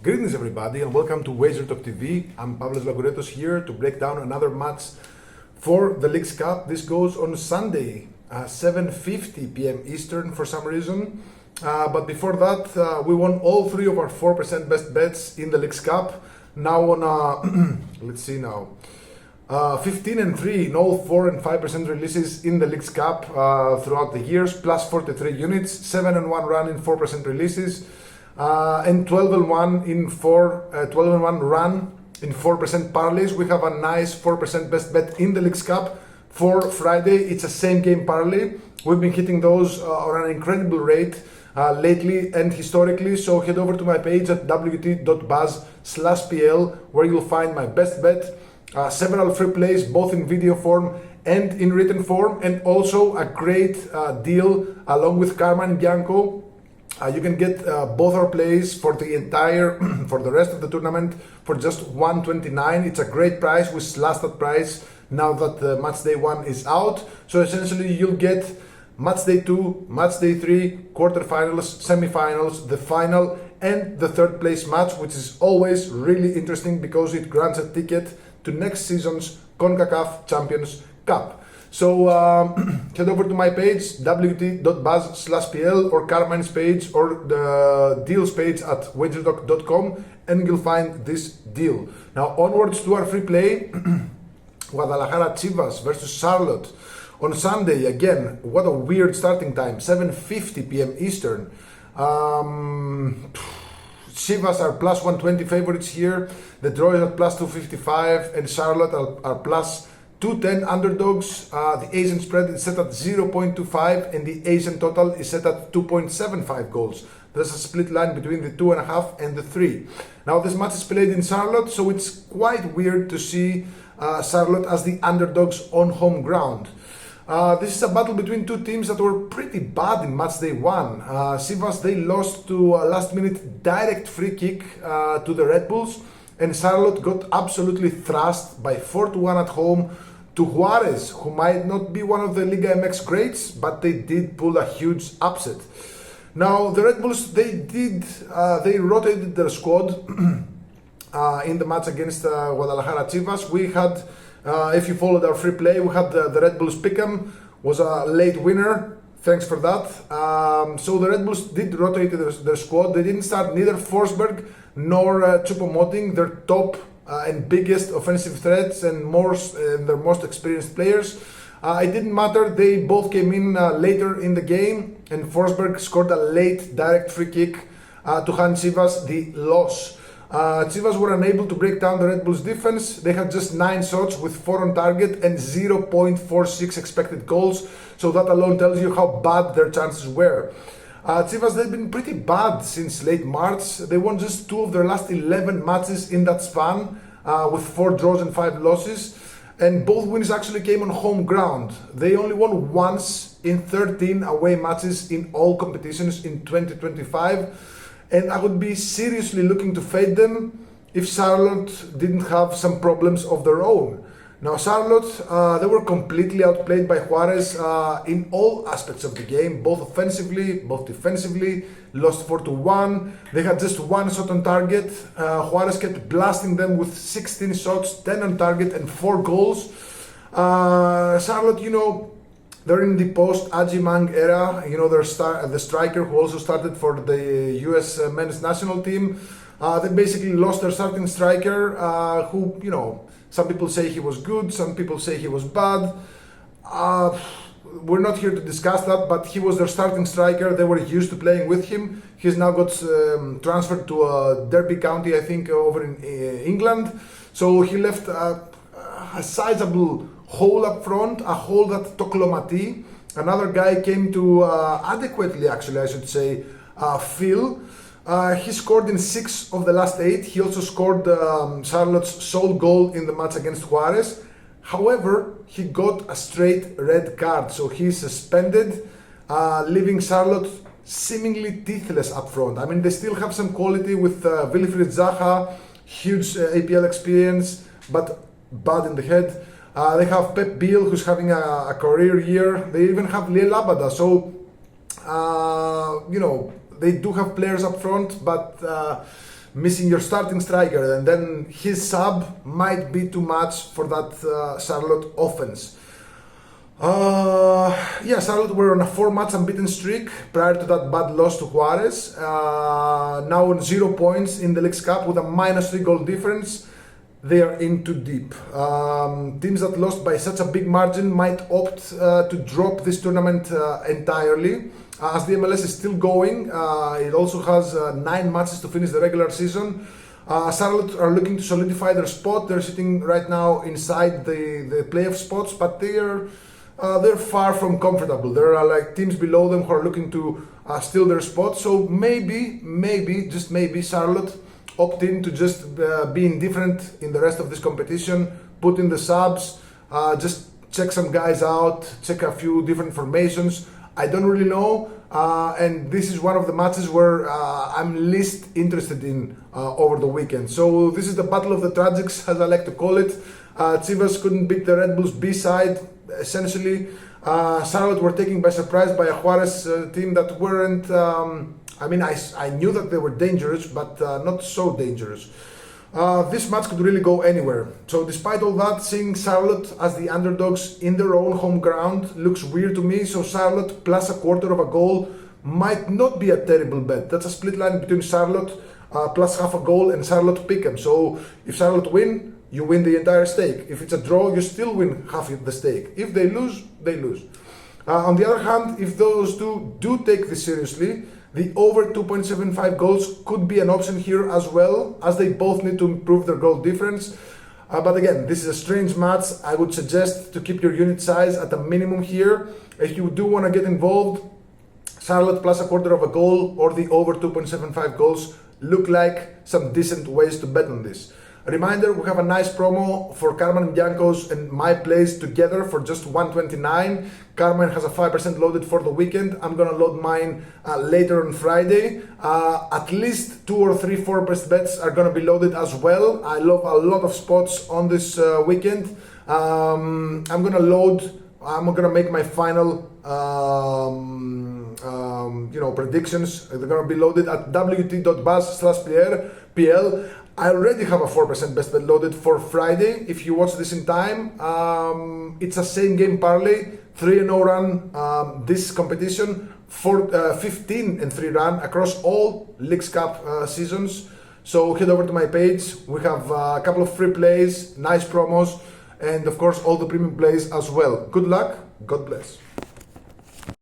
Greetings everybody and welcome to Wager Talk TV. I'm Pablos Laguretos here to break down another match for the Leagues Cup. This goes on Sunday, 7:50 p.m. Eastern for some reason. But before that, we won all three of our 4% best bets in the Leagues Cup. Now on, let's see now, 15-3 in all 4 and 5% releases in the Leagues Cup throughout the years, plus 43 units, 7-1 run in 4% releases, and 12-1 in 12-1 run in 4% parlays. We have a nice 4% best bet in the Leagues Cup for Friday. It's a same game parlay. We've been hitting those on an incredible rate lately and historically. So head over to my page at wt.buzz/pl where you'll find my best bet, several free plays both in video form and in written form, and also a great deal along with Carmen and Bianco. You can get both our plays for the entire for the rest of the tournament for just $129. It's a great price. We slashed that price now that match day 1 is out. So essentially you'll get match day 2, match day 3, quarterfinals, semifinals, the final, and the third place match, which is always really interesting because it grants a ticket to next season's Kickoff Champions Cup. So head over to my page, wt.buzz/pl, or Carmine's page, or the deals page at wagerdoc.com, and you'll find this deal. Now onwards to our free play, Guadalajara Chivas versus Charlotte on Sunday. Again, what a weird starting time, 7:50 p.m. Eastern. Chivas are plus 120 favorites here. The draw is at plus 255, and Charlotte are plus 210 underdogs. The Asian spread is set at 0.25, and the Asian total is set at 2.75 goals. There's a split line between the 2.5 and the 3. Now this match is played in Charlotte, so it's quite weird to see Charlotte as the underdogs on home ground. This is a battle between two teams that were pretty bad in match day 1. Chivas, they lost to a last minute direct free kick to the Red Bulls, and Charlotte got absolutely thrashed by 4-1 at home to Juarez, who might not be one of the Liga MX greats, but they did pull a huge upset. Now the Red Bulls, they rotated their squad in the match against Guadalajara Chivas. We had, if you followed our free play, we had the Red Bulls pick'em, was a late winner. Thanks for that. So the Red Bulls did rotate their squad. They didn't start neither Forsberg nor Choupo-Moting, their top and biggest offensive threats and their most experienced players. It didn't matter. They both came in later in the game, and Forsberg scored a late direct free kick to hand Chivas the loss. Chivas were unable to break down the Red Bulls defense. They had just 9 shots with 4 on target and 0.46 expected goals. So that alone tells you how bad their chances were. Chivas, they've been pretty bad since late March. They won just 2 of their last 11 matches in that span, with 4 draws and 5 losses. And both wins actually came on home ground. They only won once in 13 away matches in all competitions in 2025. And I would be seriously looking to fade them if Charlotte didn't have some problems of their own. Now Charlotte, they were completely outplayed by Juarez in all aspects of the game, both offensively, both defensively, lost 4-1. They had just 1 shot on target. Juarez kept blasting them with 16 shots, 10 on target, and 4 goals. Charlotte, they're in the post-Ajimang era. The striker who also started for the US men's national team. They basically lost their starting striker, who, some people say he was good, some people say he was bad. We're not here to discuss that, but he was their starting striker. They were used to playing with him. He's now got transferred to Derby County, I think, over in England. So he left a sizable hole up front, a hole that Toklomati, another guy, came to adequately, actually, I should say, fill. He scored in 6 of the last 8. He also scored Charlotte's sole goal in the match against Juarez. However, he got a straight red card, so he's suspended, leaving Charlotte seemingly teethless up front. I mean, they still have some quality with Wilfried Zaha, huge APL experience, but bad in the head. They have Pep Biel, who's having a career year. They even have Liel Abada. So, they do have players up front, but missing your starting striker, and then his sub might be too much for that Charlotte offense. Charlotte were on a 4-match unbeaten streak prior to that bad loss to Juarez. Now on 0 points in the League's Cup with a -3 goal difference. They are in too deep. Teams that lost by such a big margin might opt to drop this tournament entirely. As the MLS is still going, it also has 9 matches to finish the regular season. Charlotte are looking to solidify their spot. They're sitting right now inside the playoff spots, but they're far from comfortable. There are like teams below them who are looking to steal their spot. So maybe, just maybe, Charlotte opt in to just be indifferent in the rest of this competition, put in the subs, just check some guys out, check a few different formations. I don't really know, and this is one of the matches where I'm least interested in over the weekend. So this is the battle of the tragics, as I like to call it. Chivas couldn't beat the Red Bulls B-side, essentially. Charlotte were taken by surprise by a Juarez team that weren't... I knew that they were dangerous, but not so dangerous. This match could really go anywhere. So despite all that, seeing Charlotte as the underdogs in their own home ground looks weird to me. So Charlotte plus a quarter of a goal might not be a terrible bet. That's a split line between Charlotte plus half a goal and Charlotte pick'em. So if Charlotte win, you win the entire stake. If it's a draw, you still win half of the stake. If they lose, they lose. On the other hand, if those two do take this seriously, the over 2.75 goals could be an option here as well, as they both need to improve their goal difference. But again, this is a strange match. I would suggest to keep your unit size at a minimum here. If you do want to get involved, Charlotte plus a quarter of a goal or the over 2.75 goals look like some decent ways to bet on this. A reminder, we have a nice promo for Carmen Bianco's and my plays together for just $129. Carmen has a 5% loaded for the weekend. I'm gonna load mine later on Friday. At least 2 or 3 4-best bets are gonna be loaded as well. I love a lot of spots on this weekend. I'm gonna make my final predictions. They're gonna be loaded at wt.buzz/PL. I already have a 4% best bet loaded for Friday. If you watch this in time, it's a same game parlay, 3-0 run this competition, 15-3 run across all Leagues Cup seasons. So head over to my page. We have a couple of free plays, nice promos, and of course all the premium plays as well. Good luck, God bless.